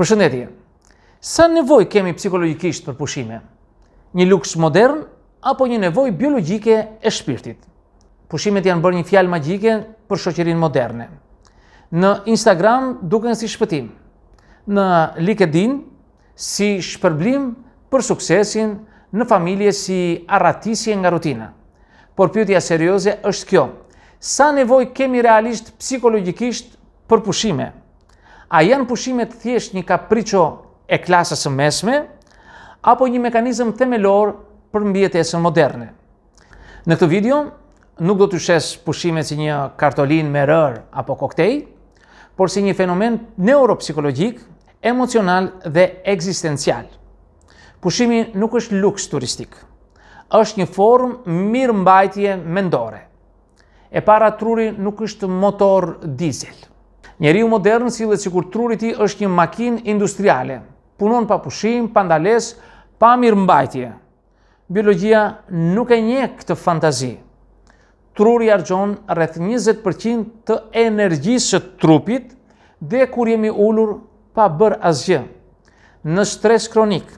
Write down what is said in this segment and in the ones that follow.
Përshëndetje. Sa nevojë kemi psikologjikisht për pushime? Një luks modern apo një nevojë biologjike e shpirtit? Pushimet janë bërë një fjalë magjike për shoqërinë moderne. Në Instagram duken si shpëtim, në LinkedIn si shpërblim për suksesin, në familje si arratisje nga rutina. Por pyetja serioze është kjo: sa nevojë kemi realisht psikologjikisht për pushime? A janë pushimet thjesht një kapriço e klasës së mesme, apo një mekanizëm themelor për mbijetesën moderne? Në këtë video nuk do të shes pushimet si një kartolinë me rër apo koktejl, por si një fenomen neuropsikologjik, emocional dhe ekzistencial. Pushimi nuk është luks turistik, është një formë mirëmbajtje mendore. E para, truri nuk është motor dizel. Njeriu modern sillet sikur truri i tij është një makinë industriale. Punon pa pushim, pa ndalesë, pa mirëmbajtje. Biologjia nuk e njeh këtë fantazi. Truri harxhon rreth 20% të energjisë së trupit dhe kur jemi ulur pa bërë asgjë. Në stres kronik,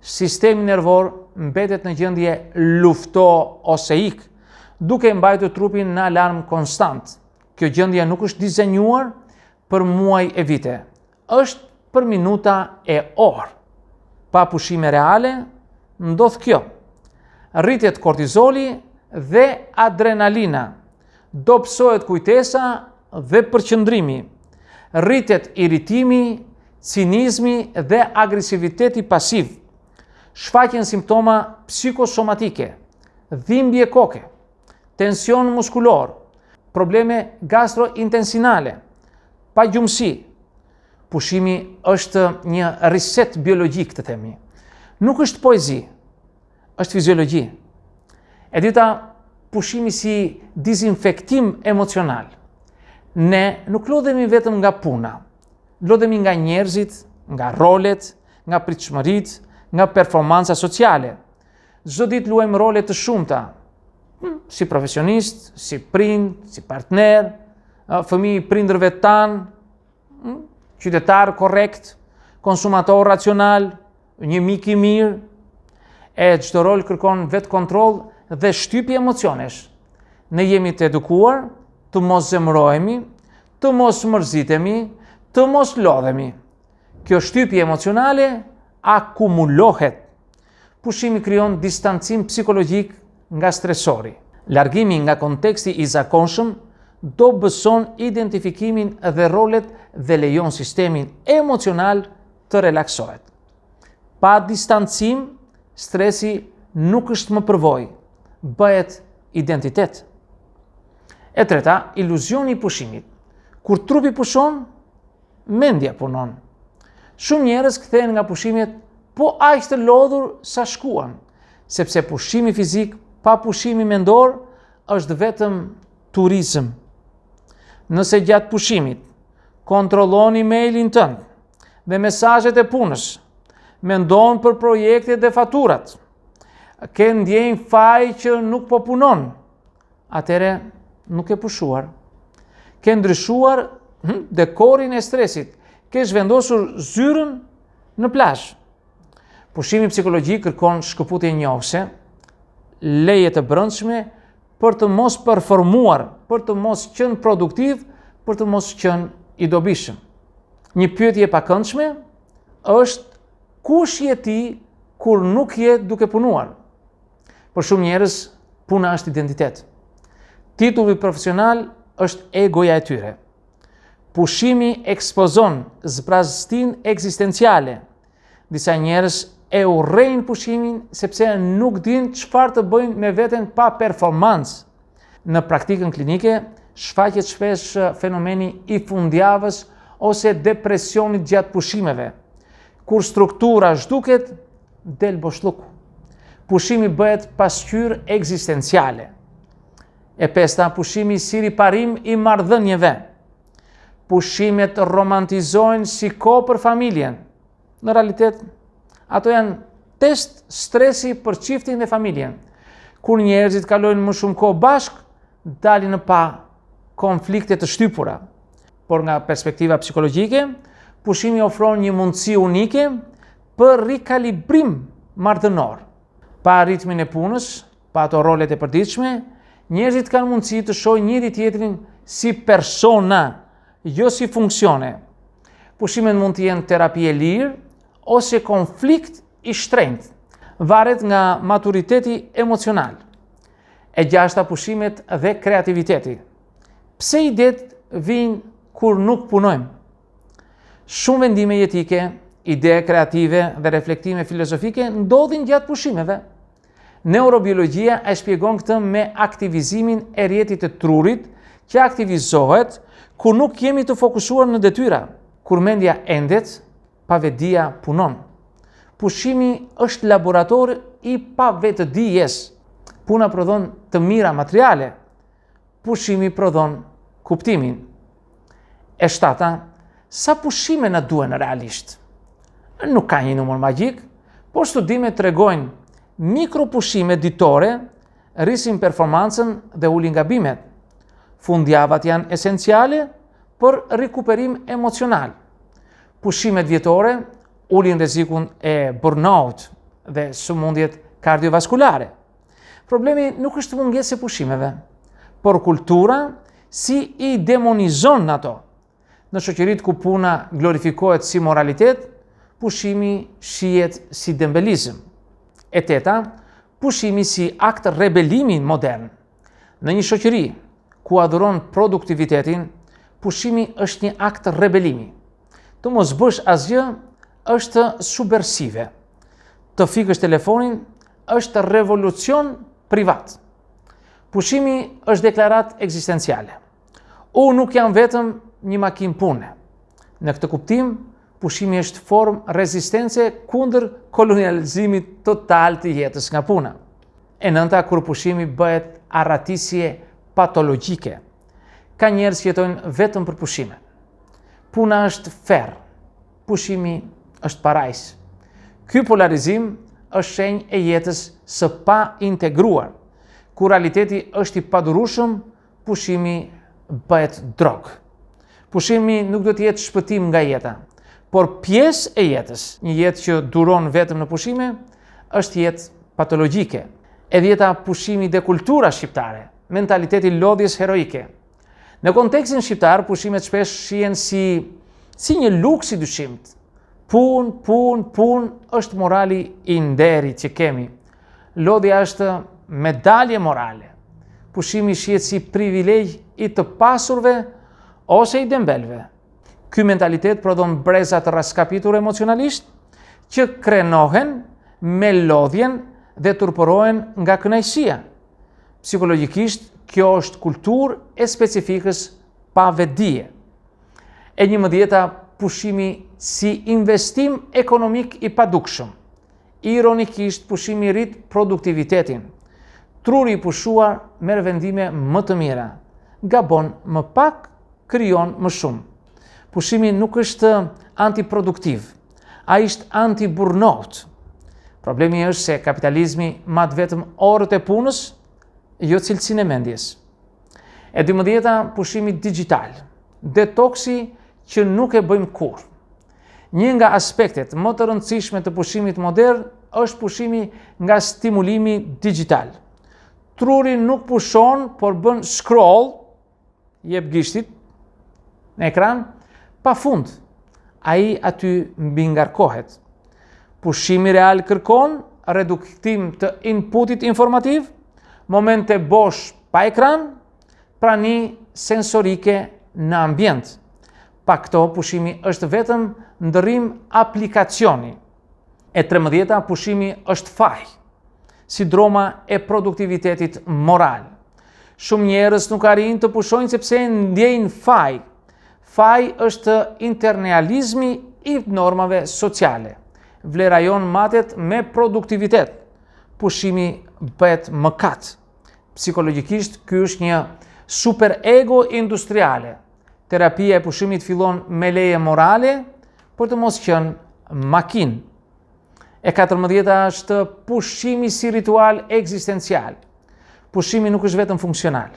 sistemi nervor mbetet në gjendje lufto ose ik, duke mbajtur trupin në alarm konstant. Kjo gjendje nuk është dizenjuar për muaj e vite, është për minuta e orë. Pa pushime reale, ndodh kjo: rritet kortizoli dhe adrenalina, dobësohet kujtesa dhe përqendrimi, rritet irritimi, cinizmi dhe agresiviteti pasiv, shfaqen simptoma psikosomatike, dhimbje koke, tension muskulor, probleme gastrointestinale, pagjumësi. Pushimi është një riset biologjik, të themi. Nuk është poezi, është fiziologji. E dita, pushimi si dizinfektim emocional. Ne nuk lodhemi vetëm nga puna, lodhemi nga njerëzit, nga rolet, nga pritshmërit, nga performanca sociale. Çdo ditë luajmë role të shumta, si profesionist, si prind, si partner, fëmijë i prindërve tanë, qytetar korrekt, konsumator racional, një mik i mirë. E çdo rol kërkon vetë kontroll dhe shtypje emocionesh. Ne jemi të edukuar të mos zemërohemi, të mos mërzitemi, të mos lodhemi. Kjo shtypje emocionale akumulohet. Pushimi krijon distancim psikologjik nga stresori. Largimi nga konteksti i zakonshëm do bëson identifikimin dhe rolet dhe lejon sistemin emocional të relaksohet. Pa distancim, stresi nuk është më përvojë, bëhet identitet. E treta, iluzioni i pushimit. Kur trupi pushon, mendja punon. Shumë njerëz kthehen nga pushimet po aq të lodhur sa shkuan, sepse pushimi fizik pa pushimi mendor është vetëm turizëm. Nëse gjatë pushimit kontrollon emailin tënd dhe mesazhet e punës, mendon për projektet dhe faturat, ke ndjenjë faj që nuk po punon, atëre nuk e pushuar. Ke ndryshuar dekorin e stresit, ke zhvendosur zyrën në plazh. Pushimi psikologjik kërkon shkëputje njohëse, leje të brendshme për të mos performuar, për të mos qenë produktiv, për të mos qenë i dobishëm. Një pyetje e pakëndshme është: kush je ti kur nuk je duke punuar? Për shumë njerëz, puna është identitet. Titulli profesional është egoja e tyre. Pushimi ekspozon zbraztinë ekzistenciale. Disa njerëz e urrejnë pushimin sepse nuk dinë çfarë të bëjnë me veten pa performancë. Në praktikën klinike shfaqet shpesh fenomeni i fundjavës ose depresionit gjatë pushimeve. Kur struktura zhduket, del boshlluk. Pushimi bëhet pasqyrë ekzistenciale. E pesta, pushimi si riparim i marrëdhënieve. Pushimet romantizojnë si kohë për familjen. Në realitet, ato janë test stresi për çiftin dhe familjen. Kur njerëzit kalojnë më shumë kohë bashk, dalin në pa konflikte të shtypura. Por nga perspektiva psikologjike, pushimi ofron një mundësi unike për rikalibrim marrëdhënor. Pa ritmin e punës, pa ato rolet e përditshme, njerëzit kanë mundësi të shohin njëri tjetrin si persona, jo si funksione. Pushimet mund të jenë terapi e lirë ose konflikt i shtrenjtë, varet nga maturiteti emocional. E gjashta, pushimet dhe kreativiteti. Pse idetë vijnë kur nuk punojmë? Shumë vendime jetike, ide kreative dhe reflektime filozofike ndodhin gjatë pushimeve. Neurobiologjia e shpjegon këtë me aktivizimin e rjetit të trurit që aktivizohet kur nuk jemi të fokusuar në detyra. Kur mendja endet, pavetdia punon. Pushimi është laborator i pavetëdijes. Puna prodhon të mira materiale. Pushimi prodhon kuptimin. E shtata, sa pushime na duhen realisht? Nuk ka një numër magjik, por studimet tregojnë mikropushime ditore rrisin performancën dhe ulin gabimet. Fundjavat janë esenciale për rikuperim emocional. Pushimet vjetore ulin rrezikun e burnout dhe sëmundjet kardiovaskulare. Problemi nuk është mungesë e pushimeve, por kultura si i demonizon ato. Në shoqëritë ku puna glorifikohet si moralitet, pushimi shihet si dembelizëm. E teta, pushimi si akt rebelimi modern. Në një shoqëri ku adhuron produktivitetin, pushimi është një akt rebelimi. Të mos bësh asgjë është subversive. Të fikësh telefonin është revolucion privat. Pushimi është deklarat ekzistenciale. Unë nuk jam vetëm një makinë pune. Në këtë kuptim, pushimi është formë rezistence kundër kolonializimit total të jetës nga puna. E nënta, kur pushimi bëhet arratisje patologjike. Ka njerëz që jetojnë vetëm për pushime. Puna është ferr, pushimi është parajs. Ky polarizim është shenjë e jetës së pa integruar. Kur realiteti është i padurueshëm, pushimi bëhet drogë. Pushimi nuk do të jetë shpëtim nga jeta, por pjesë e jetës. Një jetë që duron vetëm në pushime është jetë patologjike. E dhjeta, pushimi dhe kultura shqiptare, mentaliteti lodhjes heroike. Në kontekstin shqiptar, pushimet shpesh shihen si një luks i dyshimt. Pun është morali i nderit që kemi. Lodhja është medalje morale. Pushimi shihet si privilegj i të pasurve ose i dembelve. Ky mentalitet prodhon breza të raskapitur emocionalisht që krenohen me lodhjen dhe turpërohen nga kënaqësia. Psikologjikisht, kjo është kulturë e specifikës pa vetdije. E 11, pushimi si investim ekonomik i padukshëm. Ironikisht, pushimi rrit produktivitetin. Truri i pushuar merr vendime më të mira. Gabon më pak, krijon më shumë. Pushimi nuk është antiproduktiv, ai është anti-burnout. Problemi është se kapitalizmi mat vetëm orët e punës, jo cilësinë e mendjes. E 12, pushimi digital, detoksi që nuk e bëjmë kurrë. Një nga aspektet më të rëndësishme të pushimit modern është pushimi nga stimulimi digital. Truri nuk pushon, por bën scroll, jep gishtit në ekran, pa fund. Ai aty mbi ngarkohet. Pushimi real kërkon reduktim të inputit informativ, momente bosh pa ekran, prani sensorike në ambient. Pa këto, pushimi është vetëm ndërrim aplikacioni. E 13, pushimi është faj, sindroma e produktivitetit moral. Shumë njerëz nuk arrin të pushojnë sepse ndjejnë faj. Faj është internaliazmi i normave sociale. Vlerajon matet me produktivitet. Pushimi bëhet mëkat. Psikologjikisht, ky është një superego industriale. Terapia e pushimit fillon me leje morale, për të mos qenë makinë. E 14 është pushimi si ritual ekzistencial. Pushimi nuk është vetëm funksional.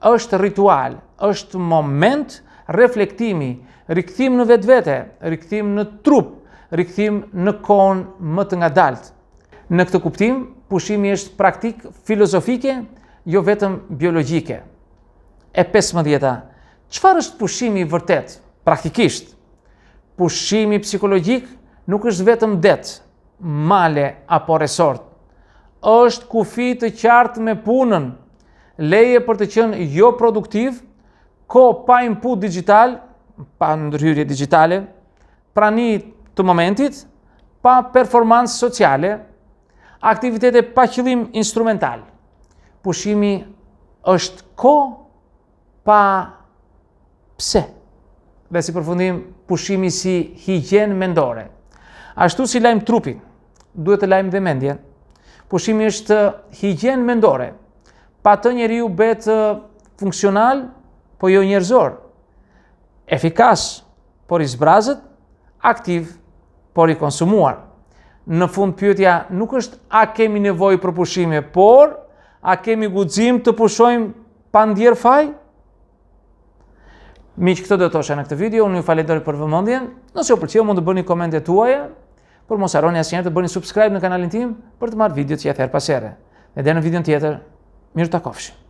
Është ritual, është moment reflektimi, rikthim në vetvete, rikthim në trup, rikthim në kohën më të ngadalt. Në këtë kuptim, pushimi është praktik filozofike, jo vetëm biologjike. E 15-ta, çfarë është pushimi i vërtet, praktikisht? Pushimi psikologjik nuk është vetëm det, male apo resort. Është kufi të qartë me punën, leje për të qenë jo produktiv, kohë pa input digital, pa ndërhyrje digjitale, prani të momentit, pa performancë sociale, aktivitete pa qëllim instrumental. Pushimi është kohë pa pse. Dhe si përfundim, pushimi si higjenë mendore. Ashtu si lajm trupin, duhet të lajm dhe mendjen. Pushimi është higjenë mendore. Pa të njeriu bëhet funksional, po jo njerëzor. Efikas, por i zbrazët, aktiv, por i konsumuar. Në fund pyetja nuk është a kemi nevojë për pushime, por a kemi guxim të pushojmë pa ndier faj? Miq, këtë do të thosha në këtë video, unë ju falenderoj për vëmendjen. Nëse ju pëlqeu, mund të bëni komentet tuaja, por mos harroni asnjëherë të bëni subscribe në kanalin tim për të marrë videot që ja therr pas here. Dhe deri në videon tjetër, mirë takofshi.